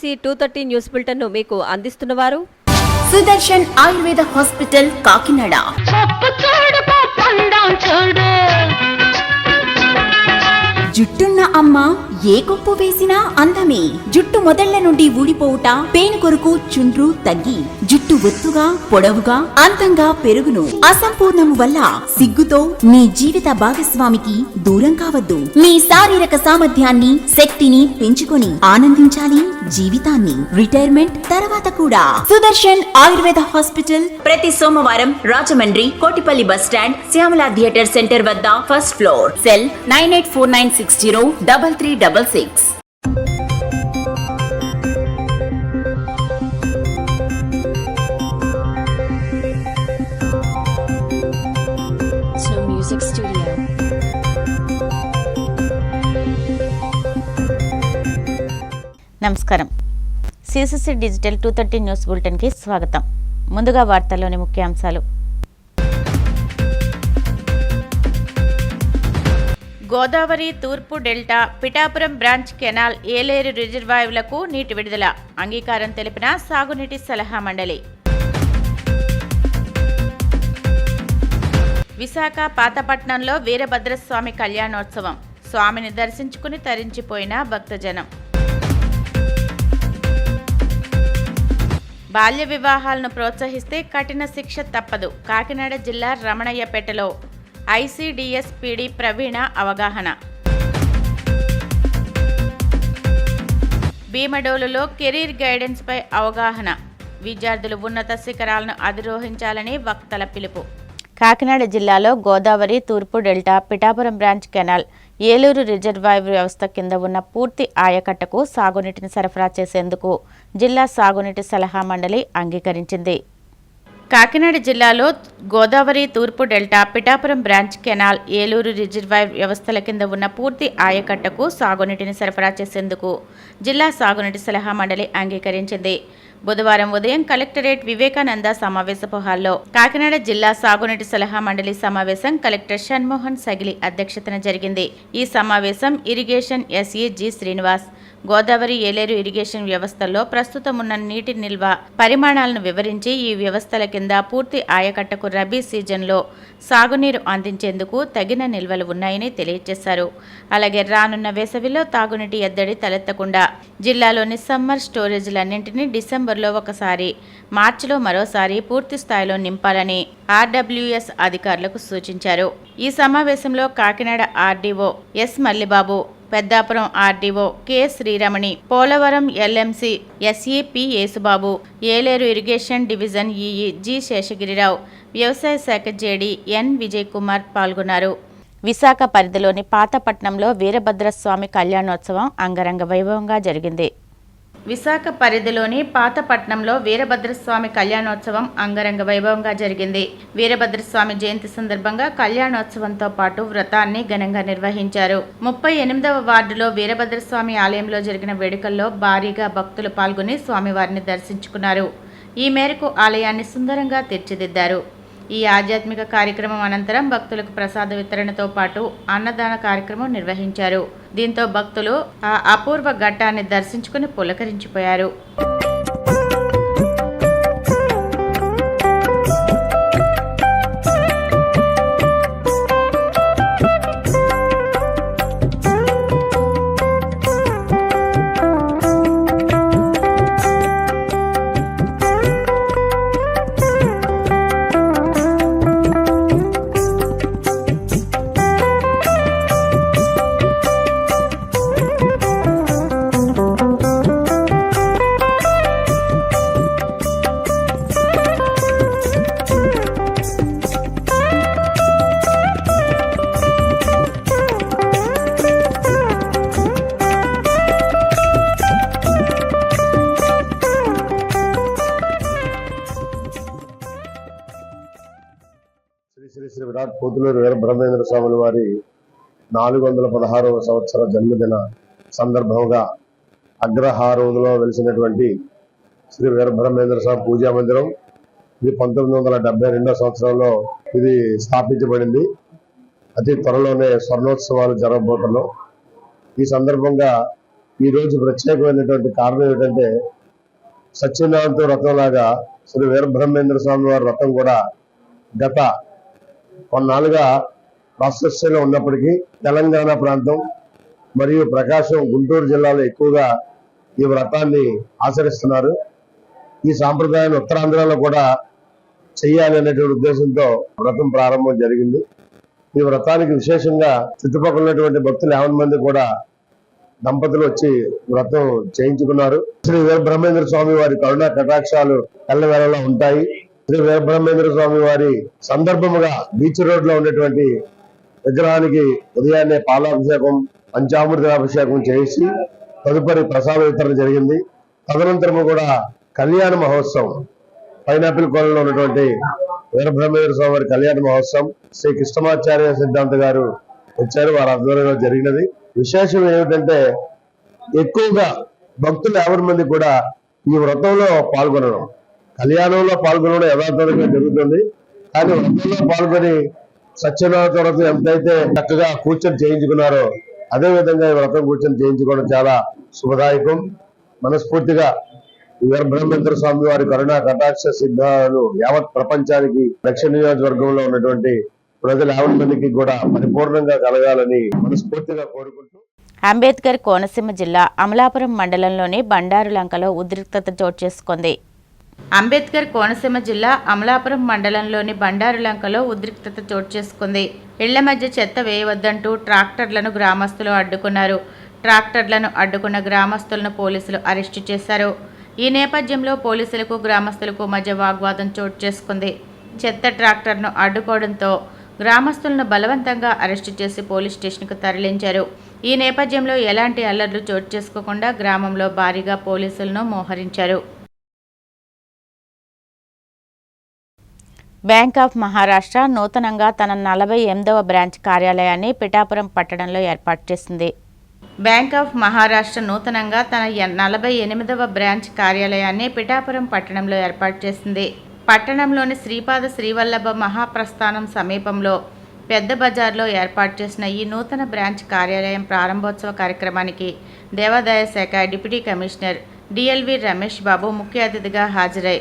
CCC 230 news bulletin ను మీకు అందిస్తున్నవారు Sudarshan Ayurveda hospital Kakinada. జుట్టున్న అమ్మ ఏ కొప్పు వేసినా అందమే. జుట్టు మొదళ్ల నుండి ఊడిపోవుట, పేను కొరకు చుండ్రు తగ్గి జుట్టు ఒత్తుగా పొడవుగా అందంగా పెరుగును. అసంపూర్ణము వల్ల సిగ్గుతో మీ జీవిత భాగస్వామికి దూరం కావద్దు. మీ శారీరక సామర్థ్యాన్ని శక్తిని పెంచుకొని ఆనందించాలి జీవితాన్ని. రిటైర్మెంట్ తర్వాత కూడా. సుదర్శన్ ఆయుర్వేద హాస్పిటల్ ప్రతి సోమవారం Rajahmundry Kotipalli bus stand Shyamala theatre centre వద్ద first floor. Cell 9849603366. Music Studio. నమస్కారం. సిసిసి డిజిటల్ 230 న్యూస్ బులెటిన్కి స్వాగతం. ముందుగా వార్తల్లోని ముఖ్యాంశాలు. గోదావరి తూర్పు delta Pithapuram branch canal Yeleru రిజర్వాయర్లకు నీటి విడుదల అంగీకారం తెలిపిన సాగునీటి సలహా మండలి. విశాఖ పాతపట్నంలో వీరభద్రస్వామి కళ్యాణోత్సవం. స్వామిని దర్శించుకుని తరించిపోయిన భక్తజనం. బాల్య వివాహాలను ప్రోత్సహిస్తే కఠిన శిక్ష తప్పదు. కాకినాడ జిల్లా రమణయ్యపేటలో ఐసిడిఎస్ పీడీ ప్రవీణ అవగాహన. భీమడోలులో కెరీర్ గైడెన్స్ పై అవగాహన. విద్యార్థులు ఉన్నత శిఖరాలను అధిరోహించాలని వక్తల పిలుపు. కాకినాడ జిల్లాలో గోదావరి తూర్పు delta Pithapuram branch canal Eluru reservoir వ్యవస్థ కింద ఉన్న పూర్తి ఆయకట్టకు సాగునీటిని సరఫరా చేసేందుకు జిల్లా సాగునీటి సలహా మండలి అంగీకరించింది. కాకినాడ జిల్లాలో గోదావరి తూర్పు delta Pithapuram branch canal Eluru reservoir వ్యవస్థల కింద ఉన్న పూర్తి ఆయకట్టకు సాగునీటిని సరఫరా చేసేందుకు జిల్లా సాగునీటి సలహా మండలి అంగీకరించింది. బుధవారం ఉదయం కలెక్టరేట్ వివేకానంద సమావేశపు హాల్లో కాకినాడ జిల్లా సాగునీటి సలహా మండలి సమావేశం కలెక్టర్ షణ్మోహన్ సగిలి అధ్యక్షతన జరిగింది. ఈ సమావేశం irrigation SE G Srinivas Godavari Yeleru irrigation వ్యవస్థల్లో ప్రస్తుతం ఉన్న నీటి నిల్వ పరిమాణాలను వివరించి ఈ వ్యవస్థల కింద పూర్తి ఆయకట్టకు రబీ సీజన్లో సాగునీరు అందించేందుకు తగిన నిల్వలు ఉన్నాయని తెలియజేశారు. అలాగే రానున్న వేసవిలో తాగునీటి ఎద్దడి తలెత్తకుండా జిల్లాలోని సమ్మర్ స్టోరేజీలన్నింటినీ డిసెంబర్లో ఒకసారి, మార్చిలో మరోసారి పూర్తి స్థాయిలో నింపాలని ఆర్డబ్ల్యూఎస్ అధికారులకు సూచించారు. ఈ సమావేశంలో Kakinada RDO S Mallibabu, Peddapuram RDO K Sriramani, Polavaram LMC SE P Yesubabu, Yeleru irrigation division EE G Seshagirirao, వ్యవసాయ శాఖ జేడీ ఎన్ విజయ్ కుమార్ పాల్గొన్నారు. విశాఖ పరిధిలోని పాతపట్నంలో వీరభద్రస్వామి కళ్యాణోత్సవం అంగరంగ వైభవంగా జరిగింది. విశాఖ పరిధిలోని పాతపట్నంలో వీరభద్రస్వామి కళ్యాణోత్సవం అంగరంగ వైభవంగా జరిగింది. వీరభద్రస్వామి జయంతి సందర్భంగా కళ్యాణోత్సవంతో పాటు వ్రతాన్ని ఘనంగా నిర్వహించారు. 38వ వార్డులో వీరభద్రస్వామి ఆలయంలో జరిగిన వేడుకల్లో భారీగా భక్తులు పాల్గొని స్వామివారిని దర్శించుకున్నారు. ఈ మేరకు ఆలయాన్ని సుందరంగా తీర్చిదిద్దారు. ఈ ఆధ్యాత్మిక కార్యక్రమం అనంతరం భక్తులకు ప్రసాద వితరణతో పాటు అన్నదాన కార్యక్రమం నిర్వహించారు. దీంతో భక్తులు ఆ అపూర్వ ఘట్టాన్ని దర్శించుకుని పులకరించిపోయారు. శ్రీ విరాట్ పోతులూరు వీరబ్రహ్మేంద్ర స్వాముల వారి 416వ సంవత్సర జన్మదిన సందర్భంగా అగ్రహారంలో వెలిసినటువంటి శ్రీ వీరబ్రహ్మేంద్ర స్వామి పూజా మందిరం ఇది 1972వ సంవత్సరంలో ఇది స్థాపించబడింది. అతి త్వరలోనే స్వర్ణోత్సవాలు జరగబోతున్నాం. ఈ సందర్భంగా ఈ రోజు ప్రత్యేకమైనటువంటి కారణం ఏమిటంటే సత్యనారాయణతో వ్రతం లాగా శ్రీ వీరబ్రహ్మేంద్ర స్వామి వారి వ్రతం కూడా గత కొన్నాళ్ళుగా ప్రాసెస్లో ఉన్నప్పటికీ తెలంగాణ ప్రాంతం మరియు ప్రకాశం గుంటూరు జిల్లాలో ఎక్కువగా ఈ వ్రతాన్ని ఆచరిస్తున్నారు. ఈ సాంప్రదాయాన్ని ఉత్తరాంధ్రలో కూడా చేయాలి అనేటువంటి ఉద్దేశంతో వ్రతం ప్రారంభం జరిగింది. ఈ వ్రతానికి విశేషంగా చుట్టుపక్కల ఉన్నటువంటి భక్తులు 50 మంది కూడా దంపతులు వచ్చి వ్రతం చేయించుకున్నారు. శ్రీ వీరబ్రహ్మేంద్ర స్వామి వారి కరుణా కటాక్షాలు ఎల్లవేళలా ఉంటాయి. శ్రీ వీరబ్రహ్మేంద్ర స్వామి వారి సందర్భముగా బీచ్ రోడ్ లో ఉన్నటువంటి విగ్రహానికి ఉదయాన్నే పాలాభిషేకం, పంచామృతాభిషేకం చేసి తదుపరి ప్రసాద వితరణ జరిగింది. తదనంతరము కూడా కళ్యాణ మహోత్సవం పైనాపిల్ కోనలో ఉన్నటువంటి వీరబ్రహ్మేంద్ర స్వామి వారి కళ్యాణ మహోత్సవం శ్రీ కృష్ణమాచార్య సిద్ధాంత గారు వచ్చారు. వారి ఆధ్వర్యంలో జరిగినది. విశేషం ఏమిటంటే ఎక్కువగా భక్తులు 50 మంది కూడా ఈ వ్రతంలో పాల్గొనడం, కళ్యాణంలో పాల్గొనడం యథార్థంగా జరుగుతుంది. కానీ వ్రతంలో పాల్గొని సత్యనారాయణ వ్రతం ఎంతైతే చక్కగా కూర్చొని చేయించుకున్నారో అదే విధంగా ఈ వ్రతం కూర్చొని చేయించుకోవడం చాలా శుభదాయకం. మనస్ఫూర్తిగా వీరబ్రహ్మేంద్ర స్వామి వారి కరుణా కటాక్ష సిద్ధాలు యావత్ ప్రపంచానికి దక్షిణ నియోజకవర్గంలో ఉన్నటువంటి ప్రజలు 50 మందికి కూడా పరిపూర్ణంగా కలగాలని మనస్ఫూర్తిగా కోరుకుంటూ అంబేద్కర్ కోనసీమ జిల్లా అమలాపురం మండలంలోని బండారులంకలో ఉద్రిక్తత చోటు చేసుకుంది. అంబేద్కర్ కోనసీమ జిల్లా అమలాపురం మండలంలోని బండారులంకలో ఉద్రిక్తత చోటు చేసుకుంది. ఇళ్ల మధ్య చెత్త వేయవద్దంటూ ట్రాక్టర్లను గ్రామస్తులు అడ్డుకున్నారు. ట్రాక్టర్లను అడ్డుకున్న గ్రామస్తులను పోలీసులు అరెస్టు చేశారు. ఈ నేపథ్యంలో పోలీసులకు గ్రామస్తులకు మధ్య వాగ్వాదం చోటు చేసుకుంది. చెత్త ట్రాక్టర్ను అడ్డుకోవడంతో గ్రామస్తులను బలవంతంగా అరెస్టు చేసి పోలీస్ స్టేషన్కు తరలించారు. ఈ నేపథ్యంలో ఎలాంటి అల్లర్లు చోటు చేసుకోకుండా గ్రామంలో భారీగా పోలీసులను మోహరించారు. బ్యాంక్ ఆఫ్ మహారాష్ట్ర నూతనంగా తన 48వ బ్రాంచ్ కార్యాలయాన్ని పిఠాపురం పట్టణంలో ఏర్పాటు చేసింది. బ్యాంక్ ఆఫ్ మహారాష్ట్ర నూతనంగా తన 48వ బ్రాంచ్ కార్యాలయాన్ని పిఠాపురం పట్టణంలో ఏర్పాటు చేసింది. పట్టణంలోని శ్రీపాద శ్రీవల్లభ మహాప్రస్థానం సమీపంలో పెద్ద బజార్లో ఏర్పాటు చేసిన ఈ నూతన బ్రాంచ్ కార్యాలయం ప్రారంభోత్సవ కార్యక్రమానికి దేవాదాయ శాఖ డిప్యూటీ కమిషనర్ డిఎల్వి రమేష్ బాబు ముఖ్య అతిథిగా హాజరై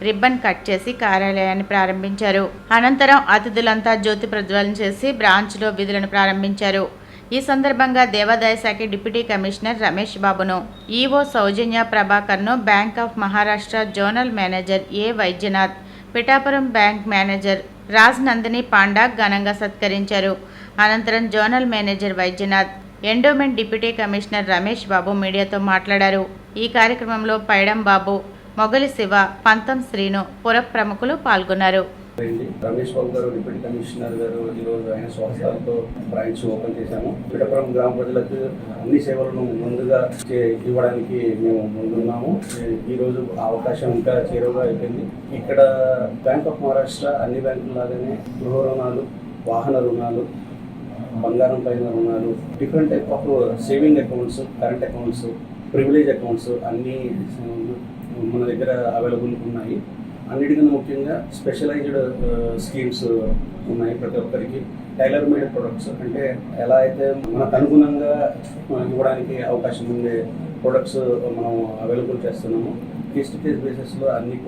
రిబ్బన్ కట్ చేసి కార్యాలయాన్ని ప్రారంభించారు. అనంతరం అతిథులంతా జ్యోతి ప్రజ్వలన చేసి బ్రాంచ్లో విధులను ప్రారంభించారు. ఈ సందర్భంగా దేవాదాయ శాఖ డిప్యూటీ కమిషనర్ రమేష్ బాబును, ఈవో సౌజన్య ప్రభాకర్ను bank of Maharashtra zonal manager A Vaidyanath, Pithapuram bank manager Raj Nandini Panda ఘనంగా సత్కరించారు. అనంతరం zonal manager Vaidyanath, endowment deputy commissioner Ramesh Babu మీడియాతో మాట్లాడారు. ఈ కార్యక్రమంలో పైడం బాబు, మొగలి శివ, పంతం శ్రీను, పుర ప్రముఖులు పాల్గొన్నారు. రమేష్ బాబు గారు డిప్యూటీ కమిషనర్ గారు ఈరోజు ఆయన స్వస్థలతో బ్రాంచ్ ఓపెన్ చేశాము. పిఠాపురం గ్రామ ప్రజలకు అన్ని సేవలను ముందుగా ఇవ్వడానికి మేము ముందున్నాము. ఈరోజు అవకాశం ఇంకా చేరువగా అయిపోయింది. ఇక్కడ బ్యాంక్ ఆఫ్ మహారాష్ట్ర అన్ని బ్యాంకుల లాగానే గృహ రుణాలు, వాహన రుణాలు, బంగారం పైన రుణాలు, different type of saving accounts, current accounts, privilege accounts అన్నీ మన దగ్గర అవైలబుల్ ఉన్నాయి. అన్నిటికన్నా ముఖ్యంగా స్పెషలైజ్డ్ స్కీమ్స్ ఉన్నాయి. ప్రతి ఒక్కరికి టైలర్ మేడ్ ప్రొడక్ట్స్, అంటే ఎలా అయితే మనకు అనుగుణంగా ఇవ్వడానికి అవకాశం ఉండే ప్రొడక్ట్స్ మనం అవైలబుల్ చేస్తున్నాము. కేస్ టు కేస్ బేసిస్లో అన్ని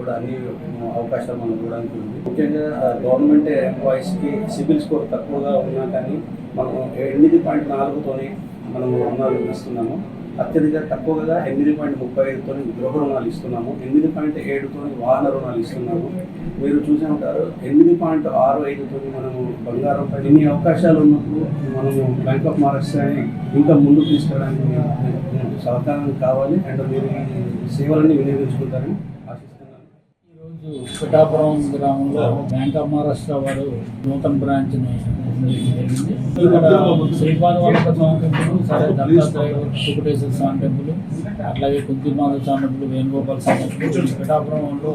అవకాశాలు మనం ఇవ్వడానికి ఉంది. ముఖ్యంగా గవర్నమెంట్ ఎంప్లాయీస్కి సిబిల్ స్కోర్ తక్కువగా ఉన్నా కానీ మనం 8.4తోనే మనము రుణాలు ఇస్తున్నాము. అత్యధిక తక్కువగా 8.35తో గృహ రుణాలు ఇస్తున్నాము. 8.7తో వాహన రుణాలు ఇస్తున్నాము. మీరు చూసే ఉంటారు 8.65తో మనము బంగారం పై ఇన్ని అవకాశాలు ఉన్నప్పుడు మనము బ్యాంక్ ఆఫ్ మహారాష్ట్రని ఇంకా ముందుకు తీసుకెళ్ళడానికి సహకారం కావాలి. అండ్ మీరు ఈ సేవలన్నీ వినియోగించుకుంటారని ఆశిస్తున్నాను. ఈరోజు పిఠాపురం గ్రామంలో బ్యాంక్ ఆఫ్ మహారాష్ట్ర వారు నూతన బ్రాంచ్ని జరిగింది. ఇక్కడ శ్రీపాద వల్లభ స్వామి టెంపుల్, సరే దత్తాత్రేయ వెంకటేశ్వర స్వామి టెంపుల్, అట్లాగే కుంతిమాధవ స్వామి టెంపుల్, వేణుగోపాల స్వామి టెంపుల్ పిఠాపురంలో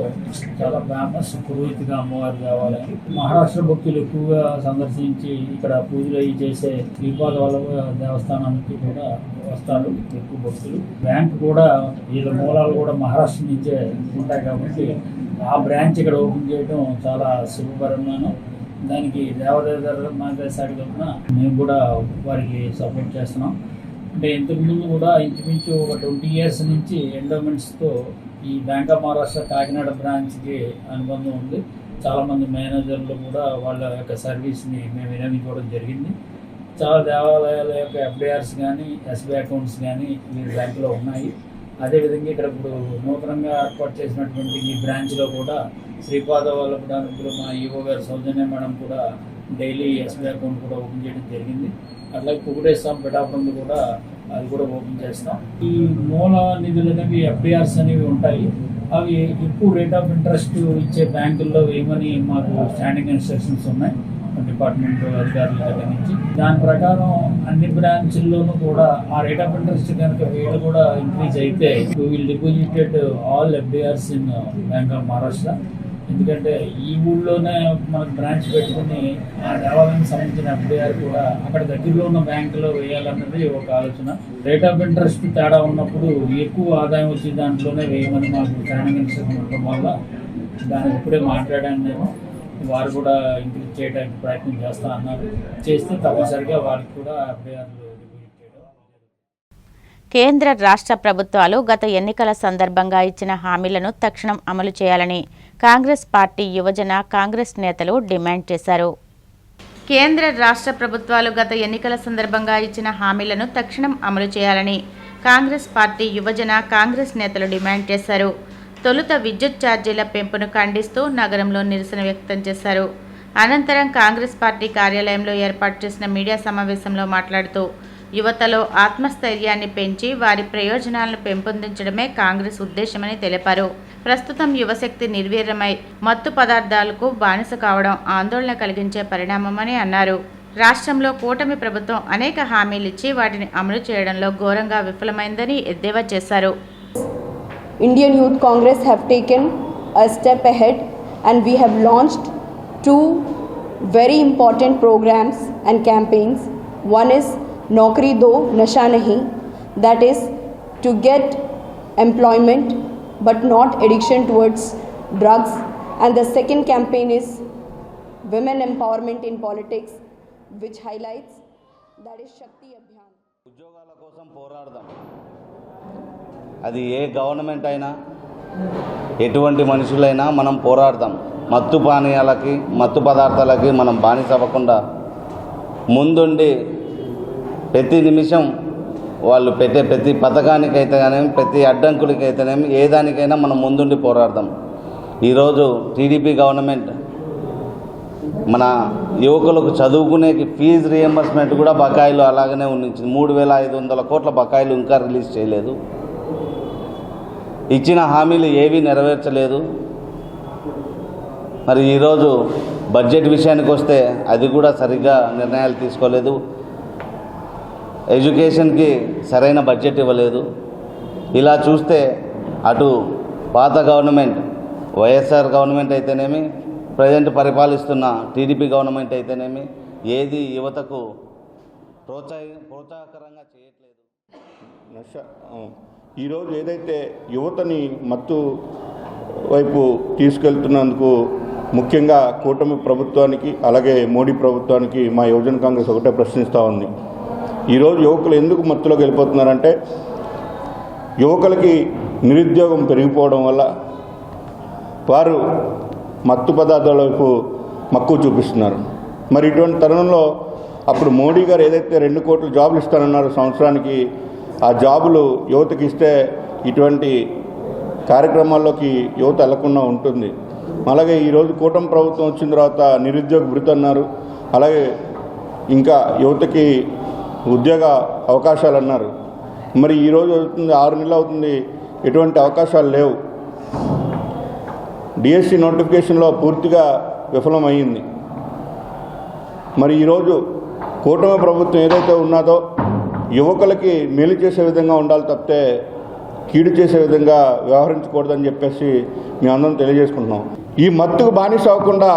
చాలా ఫేమస్ పురోహితిగా అమ్మవారి దేవాలయం. మహారాష్ట్ర భక్తులు ఎక్కువగా సందర్శించి ఇక్కడ పూజలు అవి చేసే శ్రీపాద వల్లభ దేవస్థానానికి కూడా వస్తారు ఎక్కువ భక్తులు. బ్యాంక్ కూడా వీళ్ళ మూలాలు కూడా మహారాష్ట్ర నుంచే ఉంటాయి కాబట్టి ఆ బ్రాంచ్ ఇక్కడ ఓపెన్ చేయడం చాలా శుభపరమైన. దానికి దేవాదాయ శాఖ తరఫున మేము కూడా వారికి సపోర్ట్ చేస్తున్నాం. అంటే ఇంతకుముందు కూడా ఇంచుమించు ఒక 20 years నుంచి ఎండోమెంట్స్తో ఈ బ్యాంక్ ఆఫ్ మహారాష్ట్ర కాకినాడ బ్రాంచ్కి అనుబంధం ఉంది. చాలామంది మేనేజర్లు కూడా వాళ్ళ యొక్క సర్వీస్ని మేము వినియోగించుకోవడం జరిగింది. చాలా దేవాలయాల యొక్క ఎఫ్డిఆర్స్ కానీ ఎస్బీఐ అకౌంట్స్ కానీ వీరి బ్యాంకులో ఉన్నాయి. అదేవిధంగా ఇక్కడ ఇప్పుడు నూతనంగా ఏర్పాటు చేసినటువంటి ఈ బ్రాంచ్లో కూడా శ్రీపాద వల్లభడానికి మా ఈఓ గారు సౌజన్య మేడం కూడా డైలీ ఎస్బీఐ అకౌంట్ కూడా ఓపెన్ చేయడం జరిగింది. అట్లాగే కుకుటేశ్వరం పిఠాపురంలో కూడా అది కూడా ఓపెన్ చేస్తాం. ఈ మూల నిధులు అనేవి ఎఫ్డిఆర్స్ అనేవి ఉంటాయి. అవి ఎక్కువ రేట్ ఆఫ్ ఇంట్రెస్ట్ ఇచ్చే బ్యాంకుల్లో వేయమని మాకు స్టాండింగ్ ఇన్స్ట్రక్షన్స్ ఉన్నాయి డిపార్ట్మెంట్ అధికారుల దగ్గర నుంచి. దాని ప్రకారం అన్ని బ్రాంచుల్లోనూ కూడా ఆ రేట్ ఆఫ్ ఇంట్రెస్ట్ కనుక వీళ్ళు కూడా ఇంక్రీజ్ అయితే will deposited all FDRs in bank of Maharashtra. ఎందుకంటే ఈ ఊళ్ళోనే మనకు బ్రాంచ్ పెట్టుకుని ఆ దేవాలయానికి సంబంధించిన ఎఫ్డిఆర్ కూడా అక్కడ దగ్గరలో ఉన్న బ్యాంకులో వేయాలన్నది ఒక ఆలోచన. రేట్ ఆఫ్ ఇంట్రెస్ట్ తేడా ఉన్నప్పుడు ఎక్కువ ఆదాయం వచ్చే దాంట్లోనే వేయమని మాకు ట్రైనింగ్ ఇన్స్ట్రక్షన్ ఉండడం వల్ల దానికి ఇప్పుడే మాట్లాడాను నేను. వారు కూడా ఇంక్రీజ్ చేయడానికి ప్రయత్నం చేస్తా అన్నారు. చేస్తే తప్పనిసరిగా వారికి కూడా ఎఫ్డిఆర్లు కేంద్ర రాష్ట్ర ప్రభుత్వాలు గత ఎన్నికల సందర్భంగా ఇచ్చిన హామీలను తక్షణం అమలు చేయాలని కాంగ్రెస్ పార్టీ యువజన కాంగ్రెస్ నేతలు డిమాండ్ చేశారు. కేంద్ర రాష్ట్ర ప్రభుత్వాలు గత ఎన్నికల సందర్భంగా ఇచ్చిన హామీలను తక్షణం అమలు చేయాలని కాంగ్రెస్ పార్టీ యువజన కాంగ్రెస్ నేతలు డిమాండ్ చేశారు. తొలుత విద్యుత్ ఛార్జీల పెంపును ఖండిస్తూ నగరంలో నిరసన వ్యక్తం చేశారు. అనంతరం కాంగ్రెస్ పార్టీ కార్యాలయంలో ఏర్పాటు చేసిన మీడియా సమావేశంలో మాట్లాడుతూ యువతలో ఆత్మస్థైర్యాన్ని పెంచి వారి ప్రయోజనాలను పెంపొందించడమే కాంగ్రెస్ ఉద్దేశమని తెలిపారు. ప్రస్తుతం యువశక్తి నిర్వీర్యమై మత్తు పదార్థాలకు బానిస కావడం ఆందోళన కలిగించే పరిణామమని అన్నారు. రాష్ట్రంలో కూటమి ప్రభుత్వం అనేక హామీలిచ్చి వాటిని అమలు చేయడంలో ఘోరంగా విఫలమైందని ఎద్దేవా చేశారు. Indian Youth Congress have taken a step ahead and we have launched two very important programs and campaigns. One is Naukri Do Nasha Nahi, that is to get employment but not addiction towards drugs, and the second campaign is Women Empowerment in Politics, which highlights that is Shakti Abhiyan. ఉద్యోగాల కోసం పోరాడదాం. అది ఏ government అయినా ఎటువంటి మనుషులైనా మనం పోరాడదాం. మత్తు పానీయాలకి మత్తు పదార్థాలకి మనం బానిస అవ్వకుండా ముందుండి ప్రతి నిమిషం వాళ్ళు పెట్టే ప్రతి పథకానికైతేనేమి ప్రతి అడ్డంకులకైతేనేమి ఏ దానికైనా మనం ముందుండి పోరాడదాం. ఈరోజు టీడీపీ గవర్నమెంట్ మన యువకులకు చదువుకునేకి ఫీజు రియంబర్స్మెంట్ కూడా బకాయిలు అలాగనే ఉండించింది. 3,500 కోట్ల బకాయిలు ఇంకా రిలీజ్ చేయలేదు. ఇచ్చిన హామీలు ఏవీ నెరవేర్చలేదు. మరి ఈరోజు బడ్జెట్ విషయానికి వస్తే అది కూడా సరిగ్గా నిర్ణయాలు తీసుకోలేదు. ఎడ్యుకేషన్కి సరైన బడ్జెట్ ఇవ్వలేదు. ఇలా చూస్తే అటు పాత గవర్నమెంట్ వైఎస్ఆర్ గవర్నమెంట్ అయితేనేమి ప్రజెంట్ పరిపాలిస్తున్న టీడీపీ గవర్నమెంట్ అయితేనేమి ఏది యువతకు ప్రోత్సాహకరంగా చేయట్లేదు. ఈరోజు ఏదైతే యువతని మత్తు వైపు తీసుకెళ్తున్నందుకు ముఖ్యంగా కూటమి ప్రభుత్వానికి అలాగే మోడీ ప్రభుత్వానికి మా యువజన కాంగ్రెస్ ఒకటే ప్రశ్నిస్తూ ఉంది. ఈరోజు యువకులు ఎందుకు మత్తులోకి వెళ్ళిపోతున్నారంటే యువకులకి నిరుద్యోగం పెరిగిపోవడం వల్ల వారు మత్తు పదార్థాల వైపు మక్కువ చూపిస్తున్నారు. మరి ఇటువంటి తరుణంలో అప్పుడు మోడీ గారు ఏదైతే 2 కోట్ల జాబులు ఇస్తానన్నారో సంవత్సరానికి, ఆ జాబులు యువతకి ఇస్తే ఇటువంటి కార్యక్రమాల్లోకి యువత వెళ్లకుండా ఉంటుంది. అలాగే ఈరోజు కూటమి ప్రభుత్వం వచ్చిన తర్వాత నిరుద్యోగ భృతి అన్నారు, అలాగే ఇంకా యువతకి ఉద్యోగ అవకాశాలు అన్నారు. మరి ఈరోజు అవుతుంది 6 నెలలు అవుతుంది, ఎటువంటి అవకాశాలు లేవు. డిఎస్సి నోటిఫికేషన్లో పూర్తిగా విఫలమైంది. మరి ఈరోజు కూటమి ప్రభుత్వం ఏదైతే ఉన్నదో యువకులకి మేలు చేసే విధంగా ఉండాలి తప్పితే కీడు చేసే విధంగా వ్యవహరించకూడదని చెప్పేసి మేమందరం తెలియజేసుకుంటున్నాం. ఈ మత్తుకు బానిస అవ్వకుండా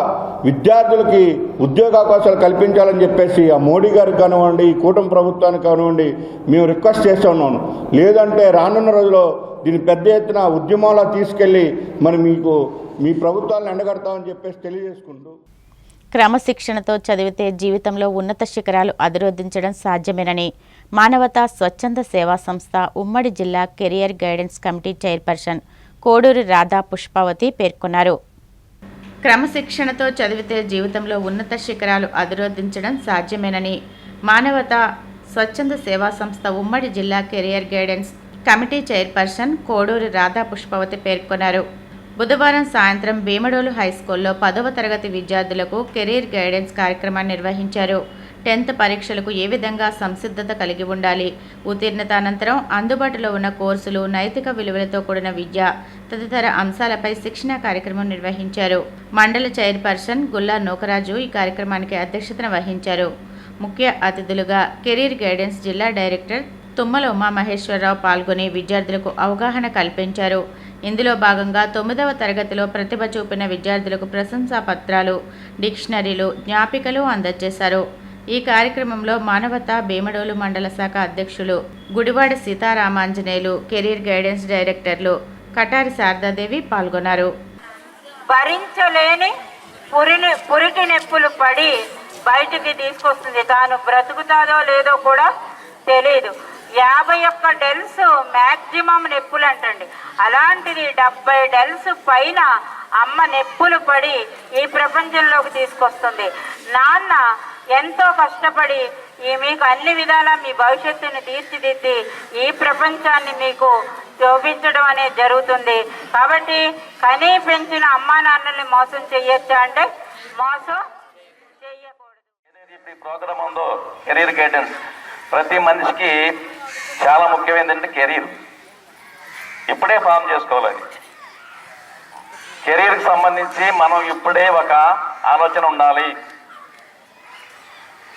విద్యార్థులకి ఉద్యోగ అవకాశాలు కల్పించాలని చెప్పేసి ఆ మోడీ గారికి కానివ్వండి, ఈ కూటమి ప్రభుత్వానికి కానివ్వండి మేము రిక్వెస్ట్ చేస్తూ ఉన్నాం. లేదంటే రానున్న రోజుల్లో దీన్ని పెద్ద ఎత్తున ఉద్యమంలో తీసుకెళ్ళి మరి మీ ప్రభుత్వాలను ఎండగడతామని చెప్పేసి తెలియజేసుకుంటూ క్రమశిక్షణతో చదివితే జీవితంలో ఉన్నత శిఖరాలు అధిరోధించడం సాధ్యమేనని మానవతా స్వచ్ఛంద సేవా సంస్థ ఉమ్మడి జిల్లా career guidance committee chairperson Koduri Radha Pushpavathi పేర్కొన్నారు. క్రమశిక్షణతో చదివితే జీవితంలో ఉన్నత శిఖరాలు అధిరోధించడం సాధ్యమేనని మానవతా స్వచ్ఛంద సేవా సంస్థ ఉమ్మడి జిల్లా career guidance committee chairperson Koduri Radha Pushpavathi పేర్కొన్నారు. బుధవారం సాయంత్రం భీమడోలు హైస్కూల్లో 10వ తరగతి విద్యార్థులకు కెరీర్ గైడెన్స్ కార్యక్రమాన్ని నిర్వహించారు. 10th పరీక్షలకు ఏ విధంగా సంసిద్ధత కలిగి ఉండాలి, ఉత్తీర్ణత అనంతరం అందుబాటులో ఉన్న కోర్సులు, నైతిక విలువలతో కూడిన విద్య తదితర అంశాలపై శిక్షణా కార్యక్రమం నిర్వహించారు. మండల చైర్పర్సన్ గుల్లా నూకరాజు ఈ కార్యక్రమానికి అధ్యక్షతన వహించారు. ముఖ్య అతిథులుగా కెరీర్ గైడెన్స్ జిల్లా డైరెక్టర్ తుమ్మల ఉమామహేశ్వరరావు పాల్గొని విద్యార్థులకు అవగాహన కల్పించారు. ఇందులో భాగంగా 9వ తరగతిలో ప్రతిభ చూపిన విద్యార్థులకు ప్రశంసా పత్రాలు, డిక్షనరీలు, జ్ఞాపికలు అందజేశారు. ఈ కార్యక్రమంలో మానవతా భీమడోలు మండల శాఖ అధ్యక్షులు గుడివాడ సీతారామాంజనేయులు, కెరీర్ గైడెన్స్ డైరెక్టర్లు కటారి శారదాదేవి పాల్గొన్నారు. భరించలేని పురికి నొప్పులు పడి బయటికి తీసుకొస్తుంది. తాను బ్రతుకుతాదో లేదో కూడా తెలీదు. 51 డెల్స్ మ్యాక్సిమం నొప్పులు అంటండి. అలాంటిది 70 డెల్స్ పైన అమ్మ నొప్పులు పడి ఈ ప్రపంచంలోకి తీసుకొస్తుంది. నాన్న ఎంతో కష్టపడి మీకు అన్ని విధాలా మీ భవిష్యత్తుని తీర్చిదిద్ది ఈ ప్రపంచాన్ని మీకు చూపించడం అనేది జరుగుతుంది. కాబట్టి కనీ పెంచిన అమ్మా నాన్నల్ని మోసం చెయ్యొచ్చా అంటే మోసం చెయ్యకూడదు. ఈ ప్రోగ్రామ్ ఉందో కెరీర్ గైడెన్స్ ప్రతి మనిషికి చాలా ముఖ్యమైనదంటే కెరీర్ ఇప్పుడే ఫామ్ చేసుకోవాలి. కెరీర్కి సంబంధించి మనం ఇప్పుడే ఒక ఆలోచన ఉండాలి.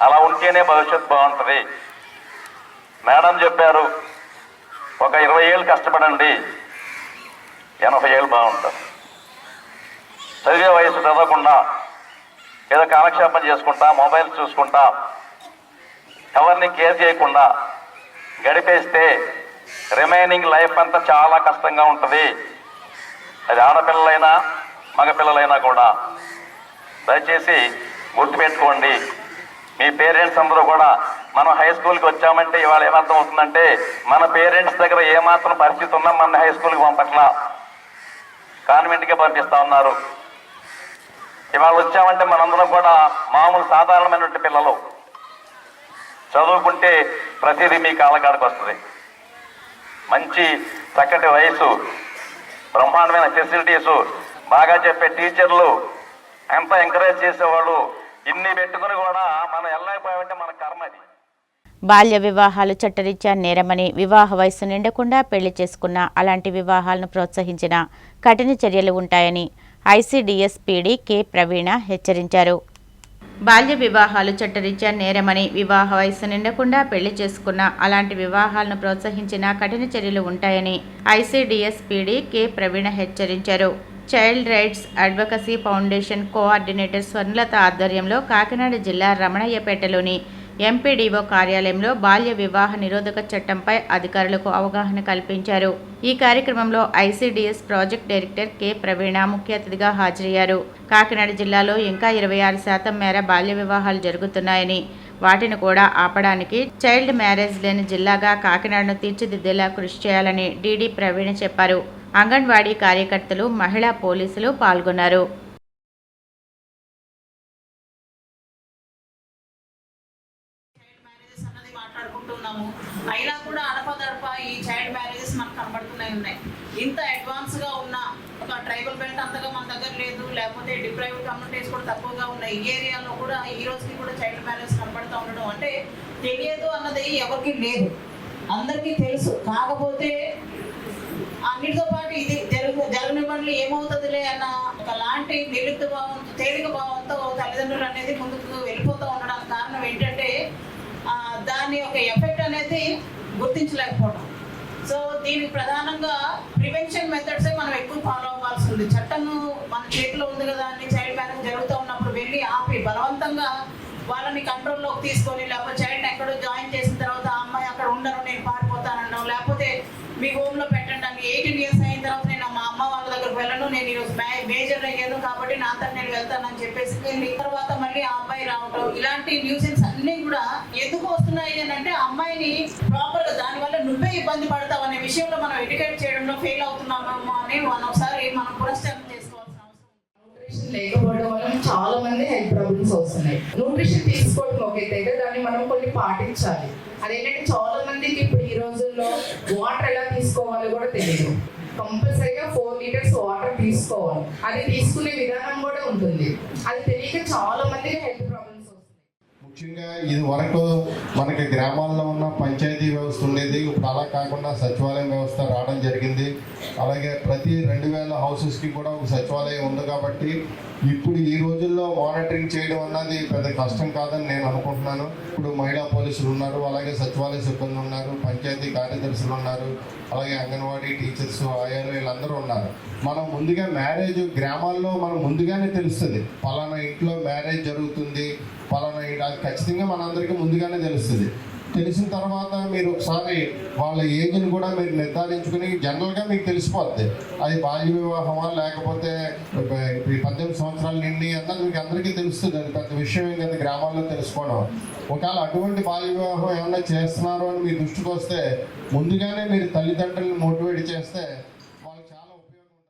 అలా ఉంటేనే భవిష్యత్తు బాగుంటుంది. మేడం చెప్పారు, ఒక 20 ఏళ్ళు కష్టపడండి, 80 ఏళ్ళు బాగుంటుంది. చదివే వయసు చదవకుండా ఏదో కాలక్షేపం చేసుకుంటా, మొబైల్ చూసుకుంటా, ఎవరిని కేర్ చేయకుండా గడిపేస్తే రిమైనింగ్ లైఫ్ అంతా చాలా కష్టంగా ఉంటుంది. అది ఆడపిల్లలైనా మగపిల్లలైనా కూడా. దయచేసి గుర్తుపెట్టుకోండి. మీ పేరెంట్స్ అందరూ కూడా మనం హై స్కూల్కి వచ్చామంటే ఇవాళ ఏమర్థం అవుతుందంటే మన పేరెంట్స్ దగ్గర ఏమాత్రం పరిస్థితి ఉన్నా మన హై స్కూల్కి పంపట్లా, కాన్వెంట్కే పంపిస్తూ ఉన్నారు. ఇవాళ వచ్చామంటే మనందరం కూడా మామూలు సాధారణమైనటువంటి పిల్లలు. చదువుకుంటే ప్రతిదీ మీ కాళ్ళకాడికి వస్తుంది. మంచి చక్కటి వయసు, బ్రహ్మాండమైన ఫెసిలిటీసు, బాగా చెప్పే టీచర్లు, అంతా ఎంకరేజ్ చేసేవాళ్ళు, ఇన్ని పెట్టుకుని కూడా మనం వెళ్ళలేకపోయామంటే మన కర్మది. బాల్య వివాహాలు చట్టరీత్యా నేరమని, వివాహ వయసు నిండకుండా పెళ్లి చేసుకున్న అలాంటి వివాహాలను ప్రోత్సహించిన కఠిన చర్యలు ఉంటాయని ఐసీడీఎస్ పీడీ కె ప్రవీణ హెచ్చరించారు. బాల్య వివాహాలు చట్టరీత్యా నేరమని, వివాహ వయసు నిండకుండా పెళ్లి చేసుకున్న అలాంటి వివాహాలను ప్రోత్సహించిన కఠిన చర్యలు ఉంటాయని ఐసీడీఎస్ పీడీ కె ప్రవీణ హెచ్చరించారు. Child rights advocacy foundation coordinator Swarnalatha ఆధ్వర్యంలో కాకినాడ జిల్లా రమణయ్యపేటలోని ఎంపీడీఓ కార్యాలయంలో బాల్య వివాహ నిరోధక చట్టంపై అధికారులకు అవగాహన కల్పించారు. ఈ కార్యక్రమంలో ఐసీడీఎస్ ప్రాజెక్ట్ డైరెక్టర్ కె ప్రవీణ ముఖ్య అతిథిగా హాజరయ్యారు. కాకినాడ జిల్లాలో ఇంకా 26% మేర బాల్య వివాహాలు జరుగుతున్నాయని, వాటిని కూడా ఆపడానికి చైల్డ్ మ్యారేజ్ లేని జిల్లాగా కాకినాడను తీర్చిదిద్దేలా కృషి చేయాలని డీడీ ప్రవీణ చెప్పారు. అంగన్వాడీ కార్యకర్తలు, మహిళా పోలీసులు పాల్గొన్నారు. అయినా కూడా అడపదడప ఈ చైల్డ్ మ్యారేజెస్ మనకు కనబడుతున్నాయి. ఇంత అడ్వాన్స్గా ఉన్న ఒక ట్రైబల్ బెల్ట్ అంతగా మన దగ్గర లేదు, లేకపోతే డిప్రైవ్డ్ కమ్యూనిటీస్ కూడా తక్కువగా ఉన్నాయి. ఈ ఏరియాలో కూడా ఈ రోజుకి కూడా చైల్డ్ మ్యారేజ్ కనబడుతూ ఉండడం అంటే తెలియదు అన్నది ఎవరికి లేదు, అందరికీ తెలుసు. కాకపోతే అన్నిటితో పాటు ఇది జరగనివ్వండి ఏమవుతుందిలే అన్న ఒకలాంటి నిర్లిప్త భావంతో, తేలిక భావంతో తల్లిదండ్రులు అనేది ముందుకు వెళ్ళిపోతూ ఉండడానికి కారణం ఏంటంటే దాని యొక్క ఎఫెక్ట్ అనేది గుర్తించలేకపోవడం. సో దీనికి ప్రధానంగా ప్రివెన్షన్ మెథడ్సే మనం ఎక్కువ ఫాలో అవ్వాల్సి ఉంది. చట్టం మన చేతిలో ఉంది కదా అని చైల్డ్ మ్యారేజ్ జరుగుతూ ఉన్నప్పుడు వెళ్ళి ఆపి బలవంతంగా వాళ్ళని కంట్రోల్లోకి తీసుకొని, లేకపోతే చైల్డ్ని ఎక్కడో జాయిన్ చేసిన తర్వాత ఆ అమ్మాయి అక్కడ ఉండను నేను పారిపోతానన్నాం, లేకపోతే మీ హోమ్లో పెట్టండి అని 18 years అయిన తర్వాత నేను మా అమ్మ వాళ్ళ దగ్గర దగ్గరకు వెళ్ళను, నేను ఈరోజు మేజర్ అయ్యాను కాబట్టి నా అంతా నేను వెళ్తానని చెప్పేసి వెళ్ళి తర్వాత మళ్ళీ ఆ అబ్బాయి రావటం, ఇలాంటి న్యూసెన్స్ అన్ని కూడా ఎందుకు వస్తున్నాయి అని అంటే అమ్మాయిని ప్రాపర్ గా దానివల్ల నువ్వే ఇబ్బంది పడతావు అనే విషయంలో మనం ఎడ్యుకేట్ చేయడంలో ఫెయిల్ అవుతున్నామేమో అని మనం ఒకసారి మనం పునశ్చరణ చేసుకోవాల్సిన అవసరం. న్యూట్రిషన్ లేకపోవడం వల్ల చాలా మంది హెల్త్ ప్రాబ్లమ్స్ వస్తున్నాయి. న్యూట్రిషన్ తీసుకోవడం ఒకటైతే దాన్ని మనం కొన్ని పాటించాలి. అదేంటంటే చాలా మందికి ఇప్పుడు ఈ రోజుల్లో వాటర్ ఎలా తీసుకోవాలో కూడా తెలియదు. కంపల్సరీగా 4 లీటర్స్ వాటర్ తీసుకోవాలి. అది తీసుకునే విధానం కూడా ఉంటుంది. అది తెలియక చాలా మందికి హెల్త్ ప్రాబ్లమ్స్ వస్తున్నాయి. ముఖ్యంగా ఇది వరకు మనకి గ్రామాల్లో ఉన్న పంచాయతీ వ్యవస్థ ఉండేది. ఇప్పుడు అలా కాకుండా సచివాలయం వ్యవస్థ రావడం జరిగింది. అలాగే ప్రతి 2000 హౌసెస్కి కూడా ఒక సచివాలయం ఉంది కాబట్టి ఇప్పుడు ఈ రోజుల్లో మానిటరింగ్ చేయడం అన్నది పెద్ద కష్టం కాదని నేను అనుకుంటున్నాను. ఇప్పుడు మహిళా పోలీసులు ఉన్నారు, అలాగే సచివాలయ సిబ్బంది ఉన్నారు, పంచాయతీ కార్యదర్శులు ఉన్నారు, అలాగే అంగన్వాడీ టీచర్స్, ఆయాలు వీళ్ళందరూ ఉన్నారు. మనం ముందుగా మ్యారేజ్ గ్రామాల్లో మనం ముందుగానే తెలుస్తుంది, పలానా ఇంట్లో మ్యారేజ్ జరుగుతుంది, పలానా అది ఖచ్చితంగా మనందరికీ ముందుగానే తెలుస్తుంది. తెలిసిన తర్వాత మీరు ఒకసారి వాళ్ళ ఏజ్ని కూడా మీరు నిర్ధారించుకుని జనరల్గా మీకు తెలిసిపోద్ది అది బాల్య వివాహమా లేకపోతే 18 సంవత్సరాల నిండి అన్నది మీకు అందరికీ తెలుస్తుంది. అది పెద్ద విషయం ఏం కదా గ్రామాల్లో తెలుసుకోవడం. ఒకవేళ అటువంటి బాల్య వివాహం ఏమన్నా చేస్తున్నారు అని మీ దృష్టికి వస్తే ముందుగానే మీరు తల్లిదండ్రులను మోటివేట్ చేస్తే వాళ్ళకి చాలా ఉపయోగం ఉంటుంది.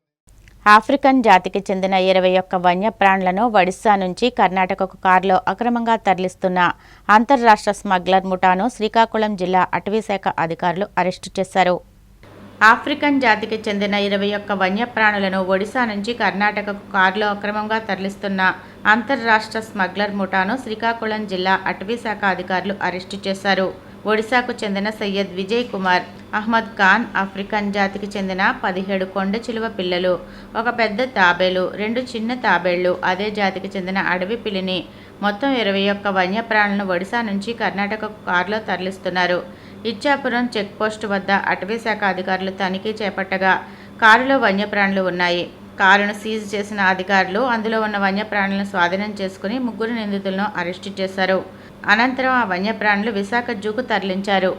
ఆఫ్రికన్ జాతికి చెందిన 21 వన్యప్రాణులను ఒడిశా నుంచి కర్ణాటకకు కారులో అక్రమంగా తరలిస్తున్న అంతర్రాష్ట్ర స్మగ్లర్ ముఠాను శ్రీకాకుళం జిల్లా అటవీశాఖ అధికారులు అరెస్టు చేశారు. ఆఫ్రికన్ జాతికి చెందిన 21 వన్యప్రాణులను ఒడిశా నుంచి కర్ణాటకకు కారులో అక్రమంగా తరలిస్తున్న అంతర్రాష్ట్ర స్మగ్లర్ ముఠాను శ్రీకాకుళం జిల్లా అటవీశాఖ అధికారులు అరెస్టు చేశారు. ఒడిశాకు చెందిన సయ్యద్ విజయ్ కుమార్ అహ్మద్ ఖాన్ ఆఫ్రికన్ జాతికి చెందిన 17 కొండ చిలువ పిల్లలు, ఒక పెద్ద తాబేలు, 2 చిన్న తాబేళ్లు, అదే జాతికి చెందిన అడవి పిల్లిని మొత్తం 21 వన్యప్రాణులను ఒడిశా నుంచి కర్ణాటకకు కారులో తరలిస్తున్నారు. ఇచ్చాపురం చెక్పోస్టు వద్ద అటవీశాఖ అధికారులు తనిఖీ చేపట్టగా కారులో వన్యప్రాణులు ఉన్నాయి. కారును సీజ్ చేసిన అధికారులు అందులో ఉన్న వన్యప్రాణులను స్వాధీనం చేసుకుని 3 నిందితులను అరెస్టు చేశారు. అనంతరం ఆ వన్యప్రాణులు విశాఖ జూకు తరలించారు.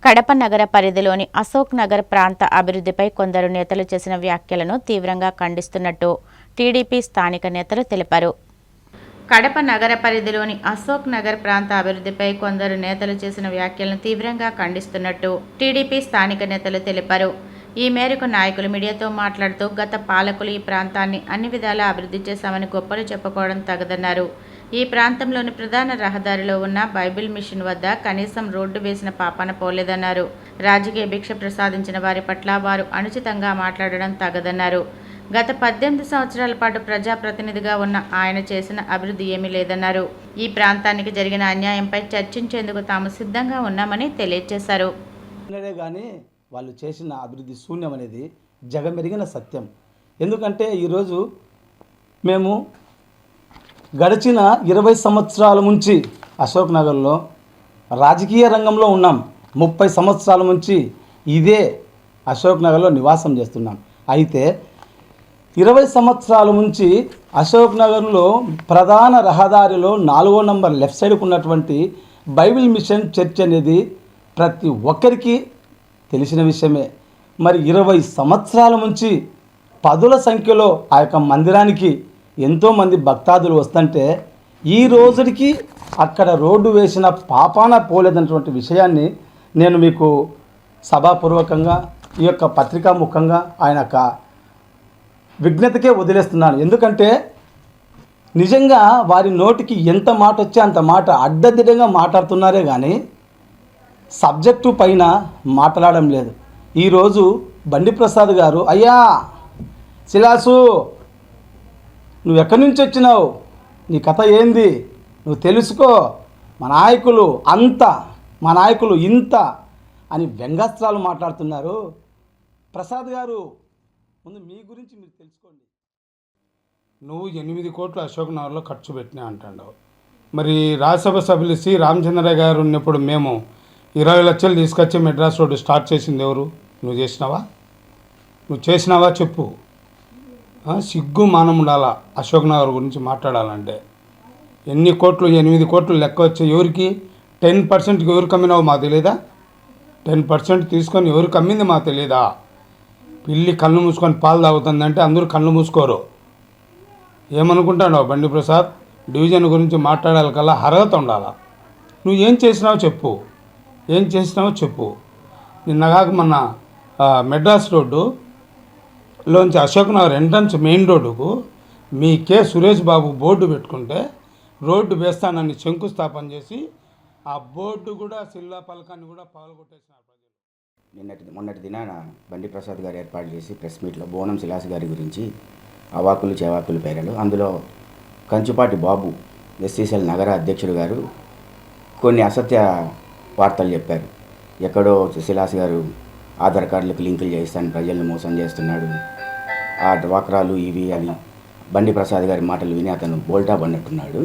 కడప నగర పరిధిలోని అశోక్ నగర్ ప్రాంత అభివృద్ధిపై కొందరు నేతలు చేసిన వ్యాఖ్యలను తీవ్రంగా ఖండిస్తున్నట్టు టీడీపీ స్థానిక నేతలు తెలిపారు. కడప నగర పరిధిలోని అశోక్ నగర్ ప్రాంత అభివృద్ధిపై కొందరు నేతలు చేసిన వ్యాఖ్యలను తీవ్రంగా ఖండిస్తున్నట్టు టీడీపీ స్థానిక నేతలు తెలిపారు. ఈ మేరకు నాయకులు మీడియాతో మాట్లాడుతూ గత పాలకులు ఈ ప్రాంతాన్ని అన్ని విధాలా అభివృద్ధి చేశామని గొప్పలు చెప్పుకోవడం తగదన్నారు. ఈ ప్రాంతంలోని ప్రధాన రహదారిలో ఉన్న బైబిల్ మిషన్ వద్ద కనీసం రోడ్డు వేసిన పాపాన పోలేదన్నారు. రాజకీయ భిక్ష ప్రసాదించిన వారి పట్ల వారు అనుచితంగా మాట్లాడడం తగదన్నారు. గత 18 సంవత్సరాల పాటు ప్రజాప్రతినిధిగా ఉన్న ఆయన చేసిన అభివృద్ధి ఏమీ లేదన్నారు. ఈ ప్రాంతానికి జరిగిన అన్యాయంపై చర్చించేందుకు తాము సిద్ధంగా ఉన్నామని తెలియజేశారు. కానీ వాళ్ళు చేసిన అభివృద్ధి శూన్యం అనేది జగమెరిగిన సత్యం. ఎందుకంటే ఈరోజు మేము గడిచిన 20 సంవత్సరాల నుంచి అశోక్ నగర్లో రాజకీయ రంగంలో ఉన్నాం. 30 సంవత్సరాల నుంచి ఇదే అశోక్ నగర్లో నివాసం చేస్తున్నాం. అయితే 20 సంవత్సరాల నుంచి అశోక్ నగర్లో ప్రధాన రహదారిలో 4వ నంబర్ లెఫ్ట్ సైడ్కు ఉన్నటువంటి బైబిల్ మిషన్ చర్చ్ అనేది ప్రతి ఒక్కరికి తెలిసిన విషయమే. మరి 20 సంవత్సరాల నుంచి పదుల సంఖ్యలో ఆ యొక్క మందిరానికి ఎంతోమంది భక్తాదులు వస్తుంటే ఈ రోజుకి అక్కడ రోడ్డు వేసిన పాపాన పోలేదన్నటువంటి విషయాన్ని నేను మీకు సభాపూర్వకంగా ఈ యొక్క పత్రికా ముఖంగా ఆయన యొక్క విజ్ఞతకే వదిలేస్తున్నాను. ఎందుకంటే నిజంగా వారి నోటికి ఎంత మాట వచ్చే అంత మాట అడ్డదిడ్డంగా మాట్లాడుతున్నారే కానీ సబ్జెక్టు పైన మాట్లాడడం లేదు. ఈరోజు బండి ప్రసాద్ గారు, అయ్యా శిలాసు నువ్వు ఎక్కడి నుంచి వచ్చినావు, నీ కథ ఏంది, నువ్వు తెలుసుకో, మా నాయకులు ఇంత అని వ్యంగ్యాస్త్రాలు మాట్లాడుతున్నారు. ప్రసాద్ గారు ముందు మీ గురించి మీరు తెలుసుకోండి. నువ్వు 8 కోట్లు అశోక్ నగర్లో ఖర్చు పెట్టినా అంటావు. మరి రాజ్యసభ సభ్యులు సి రామచంద్రయ్య గారు ఉన్నప్పుడు మేము 20 లక్షలు తీసుకొచ్చి మెడ్రాస్ రోడ్డు స్టార్ట్ చేసింది ఎవరు? నువ్వు చేసినావా చెప్పు. సిగ్గు మానం ఉండాలా అశోక్ నగర్ గురించి మాట్లాడాలంటే. ఎన్ని కోట్లు? 8 కోట్లు లెక్క వచ్చే ఎవరికి? 10%కి ఎవరికి అమ్మినావు మాకు తెలియదా? 10% తీసుకొని ఎవరికి అమ్మింది మాకు తెలియదా? పిల్లి కళ్ళు మూసుకొని పాలు తాగుతుందంటే అందరూ కళ్ళు మూసుకోరు. ఏమనుకుంటాడో బండి ప్రసాద్, డివిజన్ గురించి మాట్లాడాలి కల్లా అర్హత ఉండాలా. నువ్వు ఏం చేసినావో చెప్పు. నిన్నగాక మొన్న మెడ్రాస్ రోడ్డులోంచి అశోక్ నగర్ ఎంట్రన్స్ మెయిన్ రోడ్డుకు మీ కె సురేష్ బాబు బోర్డు పెట్టుకుంటే రోడ్డు వేస్తానని శంకుస్థాపన చేసి ఆ బోర్డు కూడా శిల్లా పలకాన్ని కూడా పగలగొట్టేసినారు ప్రజలు. మొన్నటి దినాన బండి ప్రసాద్ గారు ఏర్పాటు చేసి ప్రెస్ మీట్లో బోనం శిలాస్ గారి గురించి అవాకులు చెవాకులు పేరాడు. అందులో కంచుపాటి బాబు ఎస్సీసీఎల్ నగర అధ్యక్షుడు గారు కొన్ని అసత్య వార్తలు చెప్పారు. ఎక్కడో శిలాస్ గారు ఆధార్ కార్డులకు లింకులు చేయిస్తాను ప్రజలను మోసం చేస్తున్నాడు, ఆ డ్వాక్రాలు ఇవి అని బండి ప్రసాద్ గారి మాటలు విని అతను బోల్టా పడినట్టున్నాడు.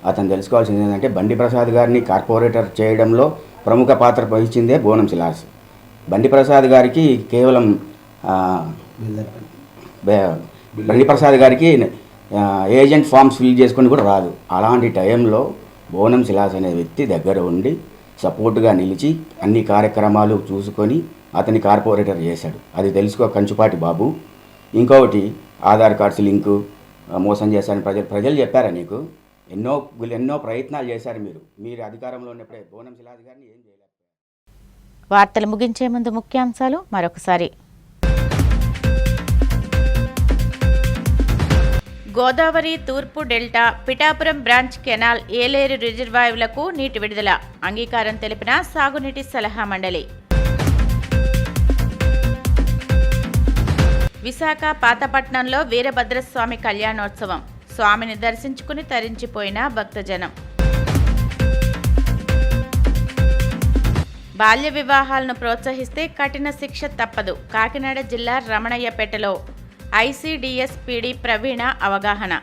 అతను తెలుసుకోవాల్సింది ఏంటంటే బండి ప్రసాద్ గారిని కార్పొరేటర్ చేయడంలో ప్రముఖ పాత్ర వహించిందే బోనం శిలాస్. బండి ప్రసాద్ గారికి కేవలం బండి ప్రసాద్ గారికి ఏజెంట్ ఫామ్స్ ఫిల్ చేసుకొని కూడా రాదు. అలాంటి టైంలో బోనం శిలాస్ అనే వ్యక్తి దగ్గర ఉండి సపోర్టుగా నిలిచి అన్ని కార్యక్రమాలు చూసుకొని అతని కార్పొరేటర్ చేశాడు. అది తెలుసుకో కంచుపాటి బాబు. ఇంకొకటి ఆధార్ కార్డ్స్ లింకు మోసం చేశారని ప్రజలు చెప్పారా నీకు? ఎన్నో ప్రయత్నాలు చేశారు మీరు అధికారంలో ఉన్నప్పుడే బోనం శిలాస్ గారిని ఏం చేయలేదు. వార్తలు ముగించే ముందు ముఖ్యాంశాలు మరొకసారి. గోదావరి తూర్పు delta Pithapuram branch canal Yeleru రిజర్వాయర్లకు నీటి విడుదల అంగీకారం తెలిపిన సాగునీటి సలహా మండలి. విశాఖ పాతపట్నంలో వీరభద్రస్వామి కళ్యాణోత్సవం, స్వామిని దర్శించుకుని తరించిపోయిన భక్తజనం. బాల్య వివాహాలను ప్రోత్సహిస్తే కఠిన శిక్ష తప్పదు. కాకినాడ జిల్లా రమణయ్యపేటలో ఐసీడీఎస్ పీడీ ప్రవీణ అవగాహన.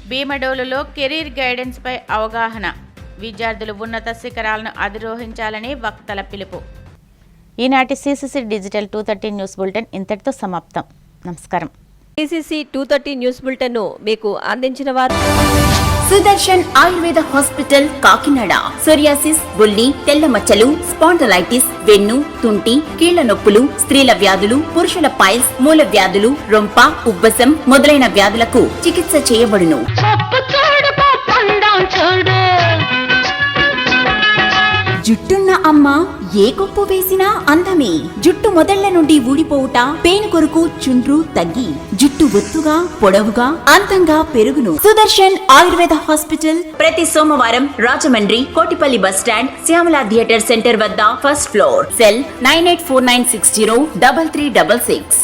భీమడోలులో కెరీర్ గైడెన్స్పై అవగాహన, విద్యార్థులు ఉన్నత శిఖరాలను అధిరోహించాలని వక్తల పిలుపు. ఈనాటి సిసిసి డిజిటల్ 230 న్యూస్ బులెటిన్ ఇంతటితో సమాప్తం. నమస్కారం. సిసిసి 230 న్యూస్ బులెటిన్ మీకు అందించిన వారు సుదర్శన్ ఆయుర్వేద హాస్పిటల్ కాకినాడ. సోరియాసిస్, బొల్లి, తెల్ల మచ్చలు, స్పాండలైటిస్, వెన్ను, తుంటి, కీళ్ల నొప్పులు, స్త్రీల వ్యాధులు, పురుషుల పైల్స్, మూల వ్యాధులు, రొంప, ఉబ్బసం మొదలైన వ్యాధులకు చికిత్స చేయబడును. జుట్టున్న అమ్మ ఏ కొప్పు వేసినా అందమే. జుట్టు మొదళ్ల నుండి ఊడిపోవుట, పేను కొరకు చుండ్రు తగ్గి జుట్టు ఒత్తుగా పొడవుగా అందంగా పెరుగును. సుదర్శన్ ఆయుర్వేద హాస్పిటల్ ప్రతి సోమవారం Rajahmundry Kotipalli bus stand Shyamala theatre centre వద్ద ఫస్ట్ ఫ్లోర్. సెల్ 9849603366.